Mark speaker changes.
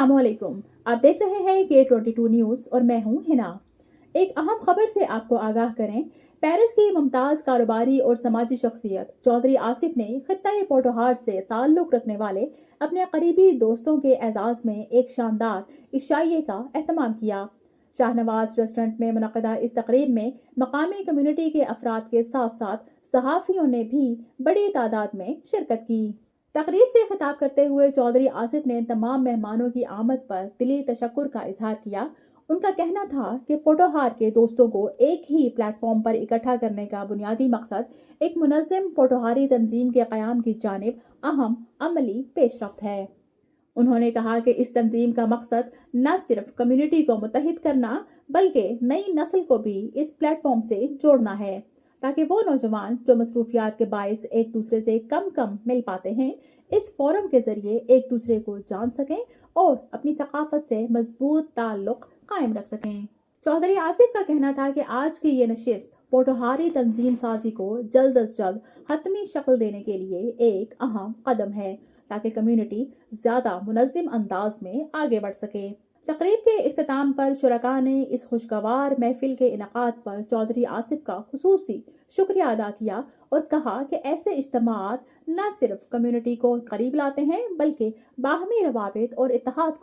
Speaker 1: अस्सलाम वालेकुम। आप देख रहे हैं K22 न्यूज़ और मैं हूं हिना। एक अहम खबर से आपको आगाह करें। पेरिस की मुमताज कारोबारी और समाजी शख्सियत चौधरी आसिफ ने खित्ता पोटोहार से ताल्लुक रखने वाले अपने करीबी दोस्तों के एजाज में एक शानदार इशाइये का एहतमाम किया। शाहनवाज रेस्टोरेंट में मुनक़दा इस तकरीब में मकामी कम्युनिटी के अफराद के साथ साथ सहाफ़ियों ने भी बड़ी तादाद में शिरकत की। तकरीब से खिताब करते हुए चौधरी आसिफ ने तमाम मेहमानों की आमद पर दिली तशक्कुर का इजहार किया। उनका कहना था कि पोटोहार के दोस्तों को एक ही प्लेटफॉर्म पर इकट्ठा करने का बुनियादी मकसद एक मुनज़्ज़म पोटोहारी तंजीम के क़याम की जानिब अहम अमली पेशरफ्त है। उन्होंने कहा कि इस तंजीम का मकसद न सिर्फ कम्युनिटी को मुत्तहिद करना बल्कि नई नस्ल को भी इस प्लेटफॉर्म से जोड़ना है, ताकि वो नौजवान जो मसरूफियात के बायस एक दूसरे से कम मिल पाते हैं, इस फोरम के जरिए एक दूसरे को जान सकें और अपनी सकाफत से मजबूत ताल्लुक कायम रख सकें। चौधरी आसिफ का कहना था कि आज की ये नशिस्त पोटोहारी तंजीम साजी को जल्द अज जल्द हतमी शक्ल देने के लिए एक अहम कदम है, ताकि कम्युनिटी ज़्यादा मुनज़्ज़म अंदाज में आगे बढ़ सके। तकरीब के इख्तिताम पर शुरका ने इस खुशगवार महफिल के इनकाद पर चौधरी आसिफ का खुसूसी शुक्रिया अदा किया और कहा कि ऐसे इज्तिमाआत न सिर्फ कम्युनिटी को करीब लाते हैं बल्कि बाहमी रवाबित और इत्तेहाद को